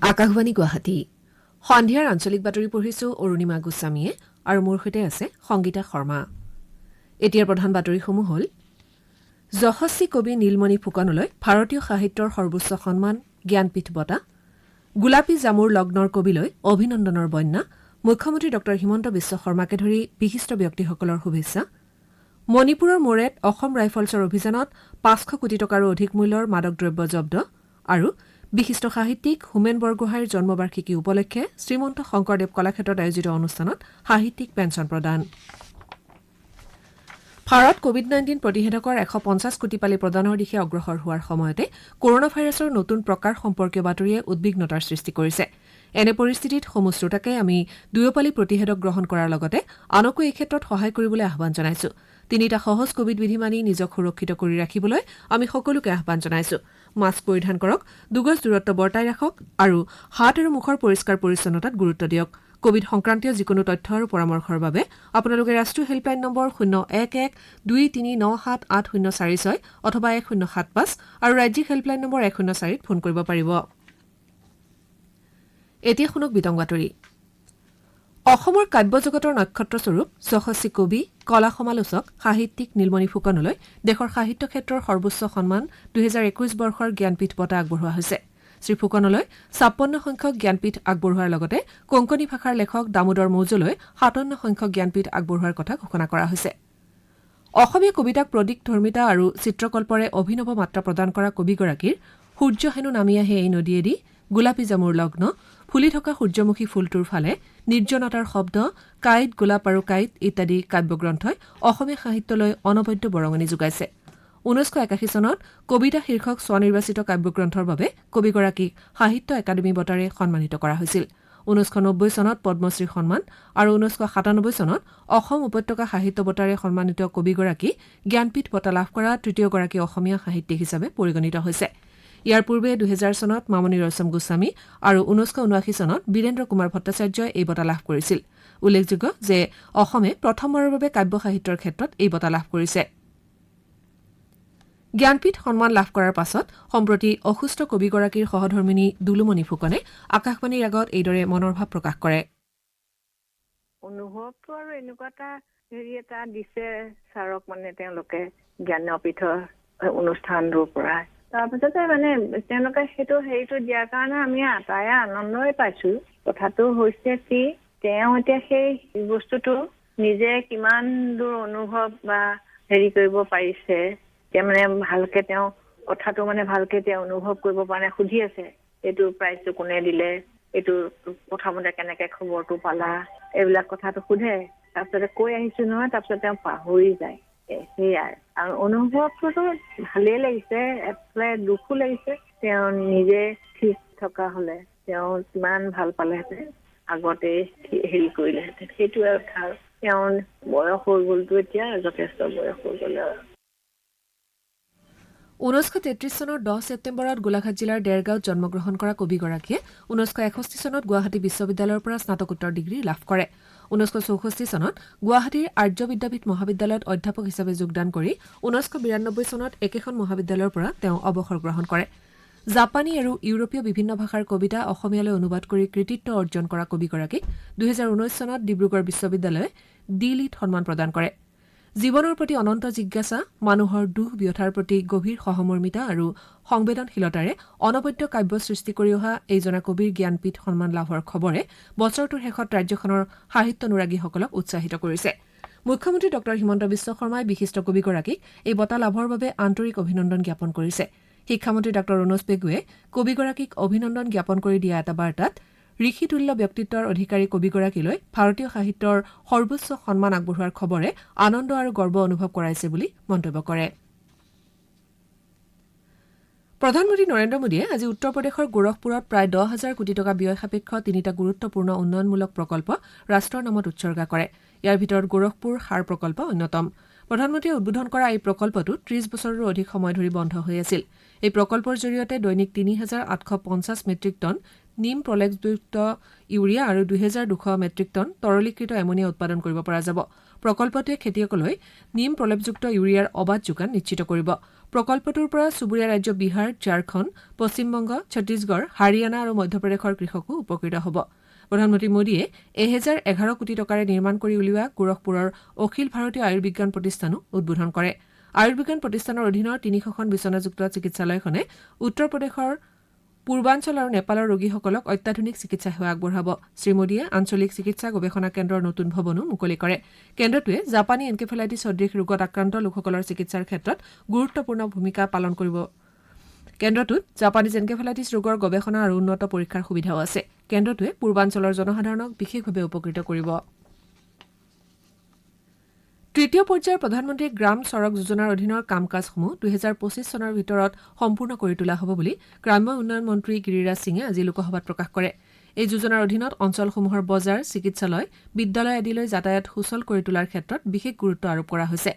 আকাশবাণী গুৱাহাটী সন্ধিয়াৰ আঞ্চলিক বাতৰি পঢ়িছো অৰুণিমা গোস্বামীয়ে আৰু মোৰ সৈতে আছে সংগীতা শৰ্মা। এতিয়াৰ প্ৰধান বাতৰিসমূহ হ'ল যশস্বী কবি নীলমণি ফুকনলৈ ভাৰতীয় সাহিত্যৰ সৰ্বোচ্চ সন্মান জ্ঞানপীঠ বঁটা, গোলাপী জামুৰ লগ্নৰ কবিলৈ অভিনন্দনৰ বন্যা, মুখ্যমন্ত্ৰী ড হিমন্ত বিশ্ব শৰ্মাকে ধৰি বিশিষ্ট ব্যক্তিসকলৰ শুভেচ্ছা, মণিপুৰৰ মোৰেত অসম ৰাইফলছৰ অভিযানত ৫০০ কোটি টকাৰো অধিক মূল্যৰ মাদক দ্ৰব্য জব্দ আৰু বিশিষ্ট সাহিত্যিক হোমেন বৰগোহাঁইৰ জন্মবাৰ্ষিকী উপলক্ষে শ্ৰীমন্ত শংকৰদেৱ কলাক্ষেত্ৰত আয়োজিত অনুষ্ঠানত সাহিত্যিক পেঞ্চন প্ৰদান। ভাৰত কোভিড-19 প্ৰতিষেধকৰ ১৫০ কোটি পালি প্ৰদানৰ দিশে অগ্ৰসৰ হোৱাৰ সময়তে কৰোনা ভাইৰাছৰ নতুন প্ৰকাৰ সম্পৰ্কীয় বাতৰিয়ে উদ্বিগ্নতাৰ সৃষ্টি কৰিছে। এনে পৰিস্থিতিত সমূহ শ্ৰোতাকে আমি দুয়োপালি প্ৰতিষেধক গ্ৰহণ কৰাৰ লগতে আনকো এই ক্ষেত্ৰত সহায় কৰিবলৈ আহ্বান জনাইছো। তিনিটা সহজ কোভিড বিধি মানি নিজক সুৰক্ষিত কৰি ৰাখিবলৈ আমি সকলোকে আহ্বান জনাইছো। মাস্ক পৰিধান কৰক, ২ গজ দূৰত্ব বৰ্তাই ৰাখক আৰু হাত আৰু মুখৰ পৰিষ্কাৰ পৰিচ্ছন্নতাত গুৰুত্ব দিয়ক। কোভিড সংক্ৰান্তীয় যিকোনো তথ্য আৰু পৰামৰ্শৰ বাবে আপোনালোকে ৰাষ্ট্ৰীয় হেল্পলাইন নম্বৰ 011-2397804 অথবা 1075 আৰু ৰাজ্যিক হেল্পলাইন নম্বৰ 104ত ফোন কৰিব পাৰিব। এতিয়া শুনক বিতং বাতৰি। অসমৰ কাব্যজগতৰ নক্ষত্ৰস্বৰূপ যশস্বী কবি, কলা সমালোচক, সাহিত্যিক নীলমণি ফুকনলৈ দেশৰ সাহিত্য ক্ষেত্ৰৰ সৰ্বোচ্চ সন্মান ২০২১ বৰ্ষৰ জ্ঞানপীঠ বঁটা আগবঢ়োৱা হৈছে। শ্ৰীফুকনলৈ ৫৬ সংখ্যক জ্ঞানপীঠ আগবঢ়োৱাৰ লগতে কোঙ্কণী ভাষাৰ লেখক দামোদৰ মৌজলৈ ৫৭ সংখ্যক জ্ঞানপীঠ আগবঢ়োৱাৰ কথা ঘোষণা কৰা হৈছে। অসমীয়া কবিতাক প্ৰতীকধৰ্মিতা আৰু চিত্ৰকল্পৰে অভিনৱ মাত্ৰা প্ৰদান কৰা কবিগৰাকীৰ সূৰ্য হেনো নামি আহে এই নদীয়েদি, গোলাপী জামুৰ লগ্ন, ফুলি থকা সূৰ্যমুখী ফুলটোৰ ফালে, নিৰ্জনতাৰ শব্দ, কাঁইট, গোলাপ আৰু কাঁইট ইত্যাদি কাব্যগ্ৰন্থই অসমীয়া সাহিত্যলৈ অনবদ্য বৰঙণি যোগাইছে। ১৯৮১ চনত কবিতা শীৰ্ষক স্বনিৰ্বাচিত কাব্যগ্ৰন্থৰ বাবে কবিগৰাকীক সাহিত্য একাডেমী বঁটাৰে সন্মানিত কৰা হৈছিল। ১৯৯০ চনত পদ্মশ্ৰী সন্মান আৰু ১৯৯৭ চনত অসম উপত্যকা সাহিত্য বঁটাৰে সন্মানিত কবিগৰাকী জ্ঞানপীঠ বঁটা লাভ কৰা তৃতীয়গৰাকী অসমীয়া সাহিত্যিক হিচাপে পৰিগণিত হৈছে। ইয়াৰ পূৰ্বে ২০০০ চনত মামণি ৰয়ছম গোস্বামী আৰু ১৯৭৯ চনত বীৰেন্দ্ৰ কুমাৰ ভট্টাচাৰ্যই এই বঁটা লাভ কৰিছিল। উল্লেখযোগ্য যে অসমে প্ৰথমবাৰৰ বাবে কাব্য সাহিত্যৰ ক্ষেত্ৰত এই বঁটা লাভ কৰিছে। জ্ঞানপীঠ সন্মান লাভ কৰাৰ পাছত সম্প্ৰতি অসুস্থ কবিগৰাকীৰ সহধৰ্মিনী দুলুমণি ফুকনে আকাশবাণীৰ আগত এইদৰে মনৰ ভাৱ প্ৰকাশ কৰে। অনুভৱটো আৰু এনেকুৱা এটা দিছে ছাৰক, তেওঁলোকে জ্ঞানপীঠৰ অনুষ্ঠানটোৰ পৰা তাৰপিছতে তেওঁলোকে সেইটো দিয়াৰ কাৰণে আমি আটায়ে আনন্দই পাইছো। কথাটো হৈছে কি, তেওঁ এতিয়া সেই বস্তুটো নিজে কিমান দূৰ অনুভৱ বা কৰিব পাৰিছে, এতিয়া ভালকে তেওঁ কথাটো ভালকে তেওঁ অনুভৱ কৰিব পৰা নাই। সুধি আছে এইটো প্ৰাইজটো কোনে দিলে, এইটো প্ৰথমতে কেনেকে খবৰটো পালা, এইবিলাক কথাটো সোধে। তাৰপিছতে কৈ আহিছো নহয়, তাৰপিছত তেওঁ পাহৰি যায়। সেয়াই আৰু অনুভৱটোতো ভালেই লাগিছে, এফালে দুখো লাগিছে। তেওঁ নিজে ঠিক থকা হলে তেওঁ কিমান ভাল পালেহেঁতেন, আগতে কৰিলেহেঁতেন। সেইটো কথা। তেওঁ বয়স হৈ গলতো, এতিয়া যথেষ্ট বয়স হৈ গল। ১৯৩৩ চনৰ ১০ ছেপ্টেম্বৰত গোলাঘাট জিলাৰ ডেৰগাঁৱত জন্মগ্ৰহণ কৰা কবিগৰাকীয়ে ১৯৬১ চনত গুৱাহাটী বিশ্ববিদ্যালয়ৰ পৰা স্নাতকোত্তৰ ডিগ্ৰী লাভ কৰে। ১৯৬৪ চনত গুৱাহাটীৰ আৰ্য বিদ্যাপীঠ মহাবিদ্যালয়ত অধ্যাপক হিচাপে যোগদান কৰি ১৯৯২ চনত একেখন মহাবিদ্যালয়ৰ পৰা তেওঁ অৱসৰ গ্ৰহণ কৰে। জাপানী আৰু ইউৰোপীয় বিভিন্ন ভাষাৰ কবিতা অসমীয়ালৈ অনুবাদ কৰি কৃতিত্ব অৰ্জন কৰা কবিগৰাকীক ২০১৯ চনত ডিব্ৰুগড় বিশ্ববিদ্যালয়ে ডি লিট সন্মান প্ৰদান কৰে। জীৱনৰ প্ৰতি অনন্ত জিজ্ঞাসা, মানুহৰ দুখ ব্যথাৰ প্ৰতি গভীৰ সহমৰ্মিতা আৰু সংবেদনশীলতাৰে অনবদ্য কাব্য সৃষ্টি কৰি অহা এইজনা কবিৰ জ্ঞানপীঠ সন্মান লাভৰ খবৰে বছৰটোৰ শেষত ৰাজ্যখনৰ সাহিত্যানুৰাগীসকলক উৎসাহিত কৰিছে। মুখ্যমন্ত্ৰী ড হিমন্ত বিশ্ব শৰ্মাই বিশিষ্ট কবিগৰাকীক এই বঁটা লাভৰ বাবে আন্তৰিক অভিনন্দন জ্ঞাপন কৰিছে। শিক্ষামন্ত্ৰী ড ৰণোজ পেগুৱে কবিগৰাকীক অভিনন্দন জ্ঞাপন কৰি দিয়া এটা বাৰ্তাত ঋষিতুল্য ব্যক্তিত্বৰ অধিকাৰী কবিগৰাকীলৈ ভাৰতীয় সাহিত্যৰ সৰ্বোচ্চ সন্মান আগবঢ়োৱাৰ খবৰে আনন্দ আৰু গৰ্ব অনুভৱ কৰাইছে বুলি মন্তব্য কৰে। প্ৰধানমন্ত্ৰী নৰেন্দ্ৰ মোদীয়ে আজি উত্তৰ প্ৰদেশৰ গোৰখপুৰত প্ৰায় ১০,০০০ কোটি টকা ব্যয় সাপেক্ষ ৩টা গুৰুত্বপূৰ্ণ উন্নয়নমূলক প্ৰকল্প ৰাষ্ট্ৰৰ নামত উৎসৰ্গা কৰে। ইয়াৰ ভিতৰত গোৰখপুৰ সাৰ প্ৰকল্প অন্যতম। প্ৰধানমন্ত্ৰীয়ে উদ্বোধন কৰা এই প্ৰকল্পটো ৩০ বছৰৰো অধিক সময় ধৰি বন্ধ হৈ আছিল। এই প্ৰকল্পৰ জৰিয়তে দৈনিক ৩,৮৫০ মেট্ৰিক টন নিম প্ৰলেপযুক্ত ইউৰিয়া আৰু 2200 মেট্ৰিক টন তৰলীকৃত এমনিয়া উৎপাদন কৰিব পৰা যাব। প্ৰকল্পটোৱে খেতিয়কলৈ নিম প্ৰলেপযুক্ত ইউৰিয়াৰ অবাধ যোগান নিশ্চিত কৰিব। প্ৰকল্পটোৰ পৰা চুবুৰীয়া ৰাজ্য বিহাৰ, ঝাৰখণ্ড, পশ্চিমবংগ, ছত্তীশগড়, হাৰিয়ানা আৰু মধ্যপ্ৰদেশৰ কৃষকো উপকৃত হ'ব। প্ৰধানমন্ত্ৰী মোদীয়ে 1011 কোটি টকাৰে নিৰ্মাণ কৰি উলিওৱা গোৰখপুৰৰ অখিল ভাৰতীয় আয়ুৰ্বিজ্ঞান প্ৰতিষ্ঠানো উদ্বোধন কৰে। আয়ুৰ্বিজ্ঞান প্ৰতিষ্ঠানৰ অধীনৰ 300খন বিচনাযুক্ত চিকিৎসালয়খনে উত্তৰ প্ৰদেশৰ পূৰ্বাঞ্চল আৰু নেপালৰ ৰোগীসকলক অত্যাধুনিক চিকিৎসা সেৱা আগবঢ়াব। শ্ৰীমোদীয়ে আঞ্চলিক চিকিৎসা গৱেষণা কেন্দ্ৰৰ নতুন ভৱনো মুকলি কৰে। কেন্দ্ৰটোৱে জাপানী এনকেফেলাইটিছ সদৃশ ৰোগত আক্ৰান্ত লোকসকলৰ চিকিৎসাৰ ক্ষেত্ৰত গুৰুত্বপূৰ্ণ ভূমিকা পালন কৰিব। কেন্দ্ৰটোত জাপানীজ এনকেফেলাইটিছ ৰোগৰ গৱেষণা আৰু উন্নত পৰীক্ষাৰ সুবিধাও আছে। কেন্দ্ৰটোৱে পূৰ্বাঞ্চলৰ জনসাধাৰণক বিশেষভাৱে উপকৃত কৰিব। তৃতীয় পৰ্যায়ৰ প্ৰধানমন্ত্ৰী গ্ৰাম চড়ক যোজনাৰ অধীনৰ কাম কাজসমূহ 2025 চনৰ ভিতৰত সম্পূৰ্ণ কৰি তোলা হ'ব বুলি গ্ৰাম্য উন্নয়ন মন্ত্ৰী গিৰিৰাজ সিঙে আজি লোকসভাত প্ৰকাশ কৰে। এই যোজনাৰ অধীনত অঞ্চলসমূহৰ বজাৰ, চিকিৎসালয়, বিদ্যালয় আদিলৈ যাতায়াত সুচল কৰি তোলাৰ ক্ষেত্ৰত বিশেষ গুৰুত্ব আৰোপ কৰা হৈছে।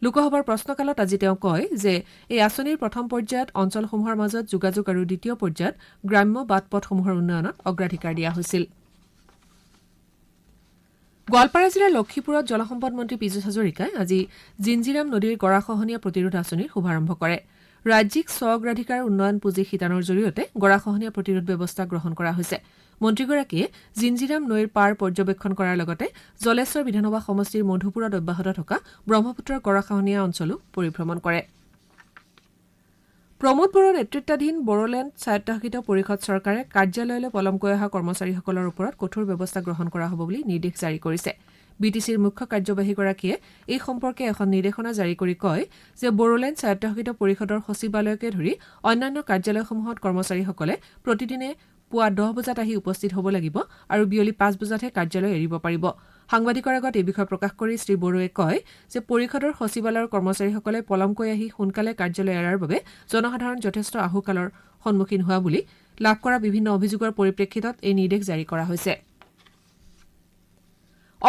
লোকসভাৰ প্ৰশ্নকালত আজি তেওঁ কয় যে এই আঁচনিৰ প্ৰথম পৰ্যায়ত অঞ্চলসমূহৰ মাজত যোগাযোগ আৰু দ্বিতীয় পৰ্যায়ত গ্ৰাম্য বাটপথসমূহৰ উন্নয়নত অগ্ৰাধিকাৰ দিয়া হৈছিল। গোৱালপাৰা জিলাৰ লক্ষীপুৰত জলসম্পদ মন্ত্ৰী পীযুষ হাজৰিকাই আজি জিঞ্জিৰাম নদীৰ গৰাখহনীয়া প্ৰতিৰোধ আঁচনিৰ শুভাৰম্ভ কৰে। ৰাজ্যিক স্ব অগ্ৰাধিকাৰ উন্নয়ন পুঁজি শিতানৰ জৰিয়তে গৰাখহনীয়া প্ৰতিৰোধ ব্যৱস্থা গ্ৰহণ কৰা হৈছে। মন্ত্ৰীগৰাকীয়ে জিঞ্জিৰাম নৈৰ পাৰ পৰ্যবেক্ষণ কৰাৰ লগতে জলেশ্বৰ বিধানসভা সমষ্টিৰ মধুপুৰত অব্যাহত থকা ব্ৰহ্মপুত্ৰৰ গৰাখহনীয়া অঞ্চলো পৰিভ্ৰমণ কৰে। প্ৰমোদ বড়োৰ নেতৃত্বাধীন বড়োলেণ্ড স্বায়ত্তশাসিত পৰিষদ চৰকাৰে কাৰ্যালয়লৈ পলমকৈ অহা কৰ্মচাৰীসকলৰ ওপৰত কঠোৰ ব্যৱস্থা গ্ৰহণ কৰা হ'ব বুলি নিৰ্দেশ জাৰি কৰিছে। বিটিচিৰ মুখ্য কাৰ্যবাহীগৰাকীয়ে এই সম্পৰ্কে এখন নিৰ্দেশনা জাৰি কৰি কয় যে বড়োলেণ্ড স্বায়ত্তশাসিত পৰিষদৰ সচিবালয়কে ধৰি অন্যান্য কাৰ্যালয়সমূহত কৰ্মচাৰীসকলে প্ৰতিদিনে পুৱা 10 বজাত আহি উপস্থিত হ'ব লাগিব আৰু বিয়লি 5 বজাতহে কাৰ্যালয় এৰিব পাৰিব। সাংবাদিকৰ আগত এই বিষয়ে প্ৰকাশ কৰি শ্ৰী বড়োৱে কয় যে পৰিষদৰ সচিবালয়ৰ কৰ্মচাৰীসকলে পলমকৈ আহি সোনকালে কাৰ্যালয় এৰাৰ বাবে জনসাধাৰণ যথেষ্ট আহুকালৰ সন্মুখীন হোৱা বুলি লাভ কৰা বিভিন্ন অভিযোগৰ পৰিপ্ৰেক্ষিতত এই নিৰ্দেশ জাৰি কৰা হৈছে।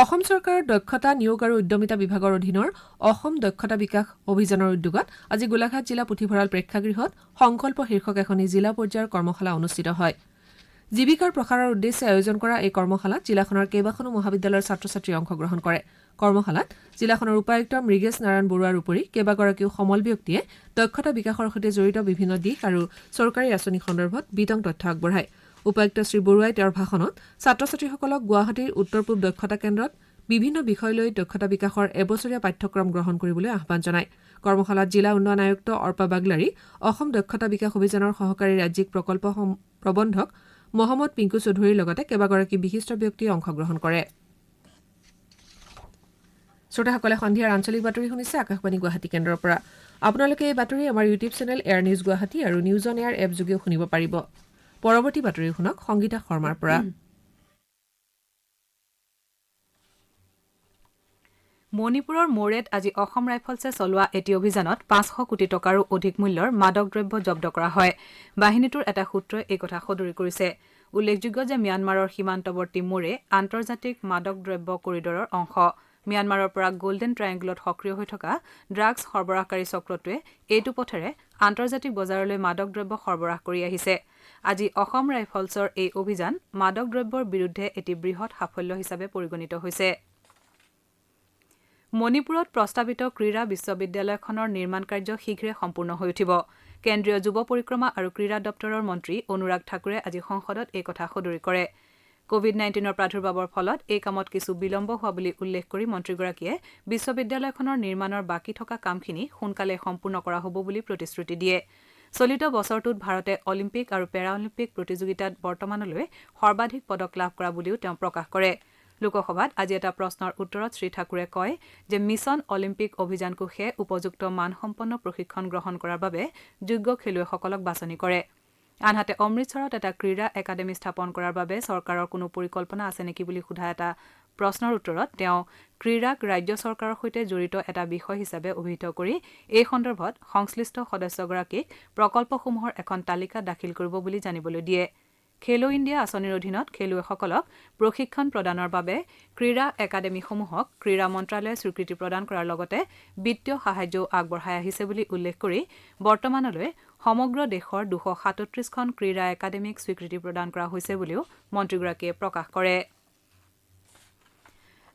অসম চৰকাৰৰ দক্ষতা নিয়োগ আৰু উদ্যমিতা বিভাগৰ অধীনৰ অসম দক্ষতা বিকাশ অভিযানৰ উদ্যোগত আজি গোলাঘাট জিলা পুথিভঁৰাল প্ৰেক্ষাগৃহত সংকল্প শীৰ্ষক এখনি জিলা পৰ্যায়ৰ কৰ্মশালা অনুষ্ঠিত হয়। জীৱিকাৰ প্ৰসাৰৰ উদ্দেশ্যে আয়োজন কৰা এই কৰ্মশালাত জিলাখনৰ কেইবাখনো মহাবিদ্যালয়ৰ ছাত্ৰ ছাত্ৰীয়ে অংশগ্ৰহণ কৰে। কৰ্মশালাত জিলাখনৰ উপায়ুক্ত মৃগেশ নাৰায়ণ বৰুৱাৰ উপৰি কেইবাগৰাকীও সমল ব্যক্তিয়ে দক্ষতা বিকাশৰ সৈতে জড়িত বিভিন্ন দিশ আৰু চৰকাৰী আঁচনি সন্দৰ্ভত বিতং তথ্য আগবঢ়ায়। উপায়ুক্ত শ্ৰী বৰুৱাই তেওঁৰ ভাষণত ছাত্ৰ ছাত্ৰীসকলক গুৱাহাটীৰ উত্তৰ পূব দক্ষতা কেন্দ্ৰত বিভিন্ন বিষয় লৈ দক্ষতা বিকাশৰ এবছৰীয়া পাঠ্যক্ৰম গ্ৰহণ কৰিবলৈ আহ্বান জনায়। কৰ্মশালাত জিলা উন্নয়ন আয়ুক্ত অৰ্পা বাগলাৰী, অসম দক্ষতা বিকাশ অভিযানৰ সহকাৰী ৰাজ্যিক প্ৰকল্প প্ৰবন্ধক মহম্মদ পিংকু চৌধুৰীৰ লগতে কেইবাগৰাকী বিশিষ্ট ব্যক্তিয়ে অংশগ্ৰহণ কৰে। শ্ৰোতাসকলে সন্ধিয়াৰ আঞ্চলিক বাতৰি শুনিছে আকাশবাণী গুৱাহাটী কেন্দ্ৰৰ পৰা। আপোনালোকে এই বাতৰি আমাৰ YouTube channel air news Guwahati আৰু নিউজ অন এয়াৰ এপ যোগেও শুনিব পাৰিব। পৰৱৰ্তী বাতৰি শুনক সংগীতা শৰ্মাৰ পৰা। মণিপুৰৰ মোৰেত আজি অসম ৰাইফলছে চলোৱা এটি অভিযানত 500 কোটি টকাৰো অধিক মূল্যৰ মাদক দ্ৰব্য জব্দ কৰা হয়। বাহিনীটোৰ এটা সূত্ৰই এই কথা সদৰি কৰিছে। উল্লেখযোগ্য যে ম্যানমাৰৰ সীমান্তৱৰ্তী মোৰে আন্তৰ্জাতিক মাদক দ্ৰব্য কৰিডৰৰ অংশ। ম্যানমাৰৰ পৰা গোল্ডেন ট্ৰায়েংগলত সক্ৰিয় হৈ থকা ড্ৰাগছ সৰবৰাহকাৰী চক্ৰটোৱে এইটো পথেৰে আন্তৰ্জাতিক বজাৰলৈ মাদক দ্ৰব্য সৰবৰাহ কৰি আহিছে। আজি অসম ৰাইফলছৰ এই অভিযান মাদক দ্ৰব্যৰ বিৰুদ্ধে এটি বৃহৎ সাফল্য হিচাপে পৰিগণিত হৈছে। মণিপুৰত প্ৰস্তাৱিত ক্ৰীড়া বিশ্ববিদ্যালয়খনৰ নিৰ্মাণ কাৰ্য শীঘ্ৰে সম্পূৰ্ণ হৈ উঠিব। কেন্দ্ৰীয় যুৱ পৰিক্ৰমা আৰু ক্ৰীড়া দপ্তৰৰ মন্ত্ৰী অনুৰাগ ঠাকুৰে আজি সংসদত এই কথা সদৰি কৰে। কোভিড-19ৰ প্ৰাদুৰ্ভাৱৰ ফলত এই কামত কিছু বিলম্ব হোৱা বুলি উল্লেখ কৰি মন্ত্ৰীগৰাকীয়ে বিশ্ববিদ্যালয়খনৰ নিৰ্মাণৰ বাকী থকা কামখিনি সোনকালে সম্পূৰ্ণ কৰা হ'ব বুলি প্ৰতিশ্ৰুতি দিয়ে। চলিত বছৰটোত ভাৰতে অলিম্পিক আৰু পেৰা অলিম্পিক প্ৰতিযোগিতাত বৰ্তমানলৈ সৰ্বাধিক পদক লাভ কৰা বুলিও তেওঁ প্ৰকাশ কৰে। লোকসভাত আজি এটা প্ৰশ্নৰ উত্তৰত শ্ৰী ঠাকুৰে কয় যে মিছন অলিম্পিক অভিযানকোষে উপযুক্ত মানসম্পন্ন প্ৰশিক্ষণ গ্ৰহণ কৰাৰ বাবে যোগ্য খেলুৱৈসকলক বাছনি কৰে। আনহাতে অমৃতসৰত এটা ক্ৰীড়া একাডেমী স্থাপন কৰাৰ বাবে চৰকাৰৰ কোনো পৰিকল্পনা আছে নেকি বুলি সোধা এটা প্ৰশ্নৰ উত্তৰত তেওঁ ক্ৰীড়াক ৰাজ্য চৰকাৰৰ সৈতে জড়িত এটা বিষয় হিচাপে অভিহিত কৰি এই সন্দৰ্ভত সংশ্লিষ্ট সদস্যগৰাকীক প্ৰকল্পসমূহৰ এখন তালিকা দাখিল কৰিব বুলি জানিবলৈ দিয়ে। খেলো ইণ্ডিয়া আঁচনিৰ অধীনত খেলুৱৈসকলক প্ৰশিক্ষণ প্ৰদানৰ বাবে ক্ৰীড়া একাডেমীসমূহক ক্ৰীড়া মন্ত্ৰালয়ে স্বীকৃতি প্ৰদান কৰাৰ লগতে বিত্তীয় সাহায্যও আগবঢ়াই আহিছে বুলি উল্লেখ কৰি বৰ্তমানলৈ সমগ্ৰ দেশৰ 237খন ক্ৰীড়া একাডেমীক স্বীকৃতি প্ৰদান কৰা হৈছে বুলিও মন্ত্ৰীগৰাকীয়ে প্ৰকাশ কৰে।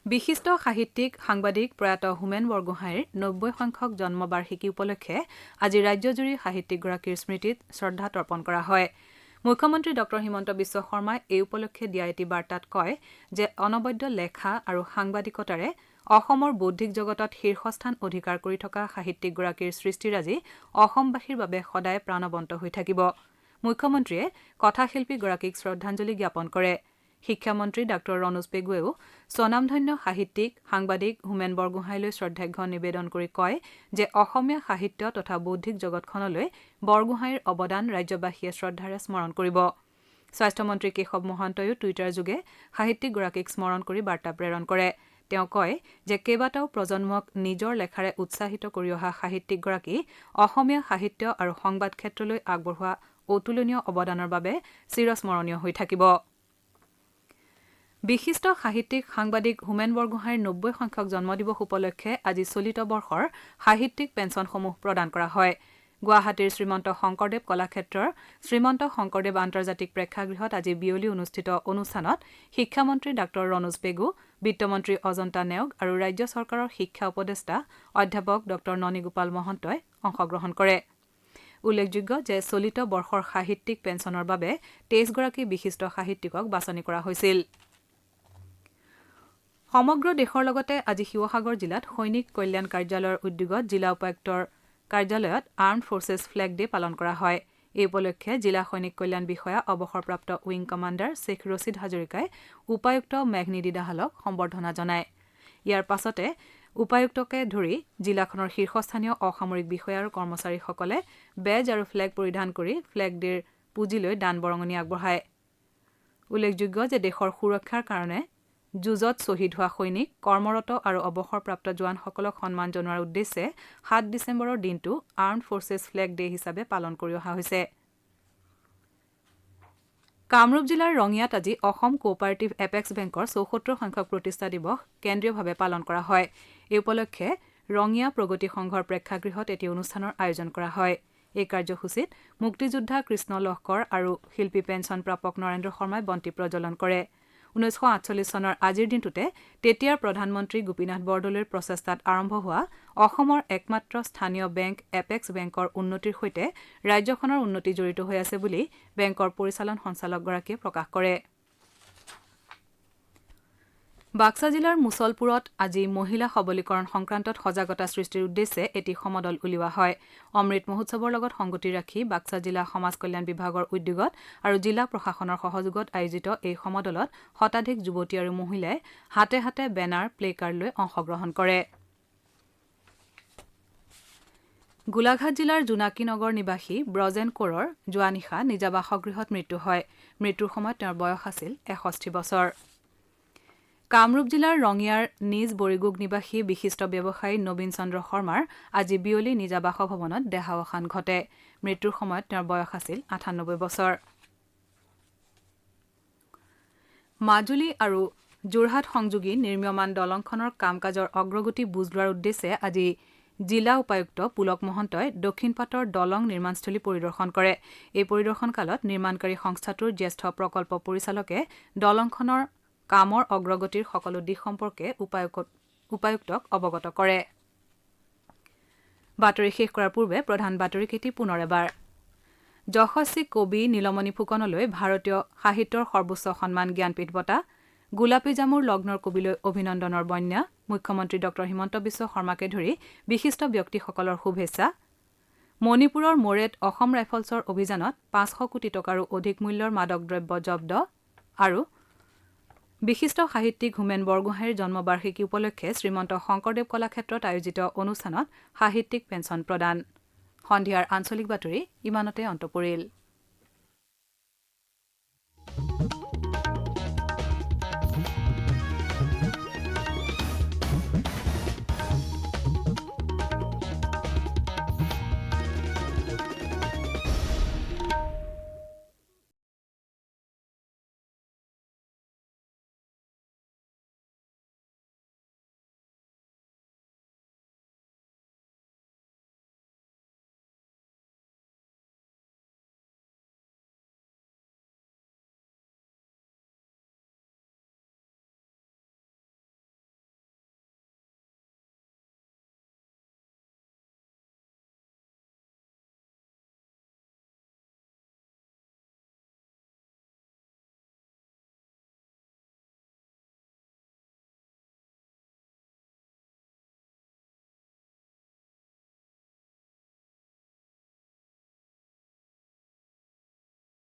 বিশিষ্ট সাহিত্যিক সাংবাদিক প্ৰয়াত হোমেন বৰগোহাঁইৰ 90 সংখ্যক জন্মবাৰ্ষিকী উপলক্ষে আজি ৰাজ্যজুৰি সাহিত্যিকগৰাকীৰ স্মৃতিত শ্ৰদ্ধা তৰ্পণ কৰা হয়। মুখ্যমন্ত্ৰী ড হিমন্ত বিশ্ব শৰ্মাই এই উপলক্ষে দিয়া এটি বাৰ্তাত কয় যে অনবদ্য লেখা আৰু সাংবাদিকতাৰে অসমৰ বৌদ্ধিক জগতত শীৰ্ষস্থান অধিকাৰ কৰি থকা সাহিত্যিকগৰাকীৰ সৃষ্টিৰাজি অসমবাসীৰ বাবে সদায় প্ৰাণৱন্ত হৈ থাকিব। মুখ্যমন্ত্ৰীয়ে কথাশিল্পীগৰাকীক শ্ৰদ্ধাঞ্জলি জ্ঞাপন কৰে। শিক্ষামন্ত্ৰী ডাঃ ৰণোজ পেগুৱেও স্বনামধন্য সাহিত্যিক সাংবাদিক হোমেন বৰগোহাঁইলৈ শ্ৰদ্ধাৰ্ঘ্য নিবেদন কৰি কয় যে অসমীয়া সাহিত্য তথা বৌদ্ধিক জগতখনলৈ বৰগোহাঁইৰ অৱদান ৰাজ্যবাসীয়ে শ্ৰদ্ধাৰে স্মৰণ কৰিব। স্বাস্থ্যমন্ত্ৰী কেশৱ মহন্তইও টুইটাৰ যোগে সাহিত্যিকগৰাকীক স্মৰণ কৰি বাৰ্তা প্ৰেৰণ কৰে। তেওঁ কয় যে কেইবাটাও প্ৰজন্মক নিজৰ লেখাৰে উৎসাহিত কৰি অহা সাহিত্যিকগৰাকী অসমীয়া সাহিত্য আৰু সংবাদ ক্ষেত্ৰলৈ আগবঢ়োৱা অতুলনীয় অৱদানৰ বাবে চিৰস্মৰণীয় হৈ থাকিব। বিশিষ্ট সাহিত্যিক সাংবাদিক হোমেন বৰগোহাঁইৰ 90 সংখ্যক জন্মদিৱস উপলক্ষে আজি চলিত বৰ্ষৰ সাহিত্যিক পেঞ্চনসমূহ প্ৰদান কৰা হয়। গুৱাহাটীৰ শ্ৰীমন্ত শংকৰদেৱ কলাক্ষেত্ৰৰ শ্ৰীমন্ত শংকৰদেৱ আন্তৰ্জাতিক প্ৰেক্ষাগৃহত আজি বিয়লি অনুষ্ঠিত অনুষ্ঠানত শিক্ষামন্ত্ৰী ডাঃ ৰণোজ পেগু, বিত্তমন্ত্ৰী অজন্তা নেওগ আৰু ৰাজ্য চৰকাৰৰ শিক্ষা উপদেষ্টা অধ্যাপক ডঃ ননীগোপাল মহন্তই অংশগ্ৰহণ কৰে। উল্লেখযোগ্য যে চলিত বৰ্ষৰ সাহিত্যিক পেঞ্চনৰ বাবে 23গৰাকী বিশিষ্ট সাহিত্যিকক বাছনি কৰা হৈছিল। সমগ্ৰ দেশৰ লগতে আজি শিৱসাগৰ জিলাত সৈনিক কল্যাণ কাৰ্যালয়ৰ উদ্যোগত জিলা উপায়ুক্তৰ কাৰ্যালয়ত আৰ্মড ফৰ্চেছ ফ্লেগ ডে পালন কৰা হয়। এই উপলক্ষে জিলা সৈনিক কল্যাণ বিষয়া অৱসৰপ্ৰাপ্ত উইং কমাণ্ডাৰ শ্বেখ ৰছিদ হাজৰিকাই উপায়ুক্ত মেঘনিধি দাহালক সম্বৰ্ধনা জনায়। ইয়াৰ পাছতে উপায়ুক্তকে ধৰি জিলাখনৰ শীৰ্ষস্থানীয় অসামৰিক বিষয়া আৰু কৰ্মচাৰীসকলে বেজ আৰু ফ্লেগ পৰিধান কৰি ফ্লেগ ডেৰ পুঁজিলৈ দান বৰঙণি আগবঢ়ায়। উল্লেখযোগ্য যে দেশৰ সুৰক্ষাৰ কাৰণে যুঁজত শ্বহীদ হোৱা সৈনিক, কৰ্মৰত আৰু অৱসৰপ্ৰাপ্ত জোৱানসকলক সন্মান জনোৱাৰ উদ্দেশ্যে 7 ডিচেম্বৰৰ দিনটো আৰ্মড ফৰ্চেছ ফ্লেগ ডে হিচাপে পালন কৰি অহা হৈছে। কামৰূপ জিলাৰ ৰঙিয়াত আজি অসম কোঅপাৰেটিভ এপেক্স বেংকৰ 74 সংখ্যক প্ৰতিষ্ঠা দিৱস কেন্দ্ৰীয়ভাৱে পালন কৰা হয়। এই উপলক্ষে ৰঙিয়া প্ৰগতি সংঘৰ প্ৰেক্ষাগৃহত এটি অনুষ্ঠানৰ আয়োজন কৰা হয়। এই কাৰ্যসূচীত মুক্তিযোদ্ধা কৃষ্ণ লহকৰ আৰু শিল্পী পেঞ্চন প্ৰাপক নৰেন্দ্ৰ শৰ্মাই বন্তি প্ৰজ্বলন কৰে। 1948 চনৰ আজিৰ দিনটোতে তেতিয়াৰ প্ৰধানমন্ত্ৰী গোপীনাথ বৰদলৈৰ প্ৰচেষ্টাত আৰম্ভ হোৱা অসমৰ একমাত্ৰ স্থানীয় বেংক এপেক্স বেংকৰ উন্নতিৰ সৈতে ৰাজ্যখনৰ উন্নতি জড়িত হৈ আছে বুলি বেংকৰ পৰিচালন সঞ্চালকগৰাকীয়ে প্ৰকাশ কৰে। বাক্সা জিলাৰ মুছলপুৰত আজি মহিলা সবলীকৰণ সংক্ৰান্তত সজাগতা সৃষ্টিৰ উদ্দেশ্যে এটি সমদল উলিওৱা হয়। অমৃত মহোৎসৱৰ লগত সংগতি ৰাখি বাক্সা জিলা সমাজ কল্যাণ বিভাগৰ উদ্যোগত আৰু জিলা প্ৰশাসনৰ সহযোগত আয়োজিত এই সমদলত শতাধিক যুৱতী আৰু মহিলাই হাতে হাতে বেনাৰ প্লে কাৰ্ড লৈ অংশগ্ৰহণ কৰে। গোলাঘাট জিলাৰ জোনাকী নগৰ নিবাসী ব্ৰজেন কোৰৰ যোৱা নিশা নিজা বাসগৃহত মৃত্যু হয়। মৃত্যুৰ সময়ত তেওঁৰ বয়স আছিল 61 বছৰ। কামৰূপ জিলাৰ ৰঙিয়াৰ নিজ বৰিগুগ নিবাসী বিশিষ্ট ব্যৱসায়ী নবীন চন্দ্ৰ শৰ্মাৰ আজি বিয়লি নিজা বাসভৱনত দেহাৱসান ঘটে। মৃত্যুৰ সময়ত তেওঁৰ বয়স আছিল 98 বছৰ। মাজুলী আৰু যোৰহাট সংযোগী নিৰ্মীয়মান দলংখনৰ কাম কাজৰ অগ্ৰগতি বুজ লোৱাৰ উদ্দেশ্যে আজি জিলা উপায়ুক্ত পুলক মহন্তই দক্ষিণপাটৰ দলং নিৰ্মাণস্থলী পৰিদৰ্শন কৰে। এই পৰিদৰ্শন কালত নিৰ্মাণকাৰী সংস্থাটোৰ জ্যেষ্ঠ প্ৰকল্প পৰিচালকে দলংখনৰ কামৰ অগ্ৰগতিৰ সকলো দিশ সম্পৰ্কে উপায়ুক্তক অৱগত কৰে। বাতৰি শেষ কৰাৰ পূৰ্বে প্ৰধান বাতৰিকেইটি পুনৰ এবাৰ। যশস্বী কবি নীলমণি ফুকনলৈ ভাৰতীয় সাহিত্যৰ সৰ্বোচ্চ সন্মান জ্ঞানপীঠ বঁটা, গোলাপী জামুৰ লগ্নৰ কবিলৈ অভিনন্দনৰ বন্যা, মুখ্যমন্ত্ৰী ড হিমন্ত বিশ্ব শৰ্মাকে ধৰি বিশিষ্ট ব্যক্তিসকলৰ শুভেচ্ছা, মণিপুৰৰ মোৰেত অসম ৰাইফলছৰ অভিযানত 500 কোটি টকাৰো অধিক মূল্যৰ মাদক দ্ৰব্য জব্দ আৰু বিশিষ্ট সাহিত্যিক হোমেন বৰগোহাঁইৰ জন্মবাৰ্ষিকী উপলক্ষে শ্ৰীমন্ত শংকৰদেৱ কলাক্ষেত্ৰত আয়োজিত অনুষ্ঠানত সাহিত্যিক পেঞ্চন প্ৰদান। সন্ধিয়াৰ আঞ্চলিক বাতৰি ইমানতে অন্ত পৰিল।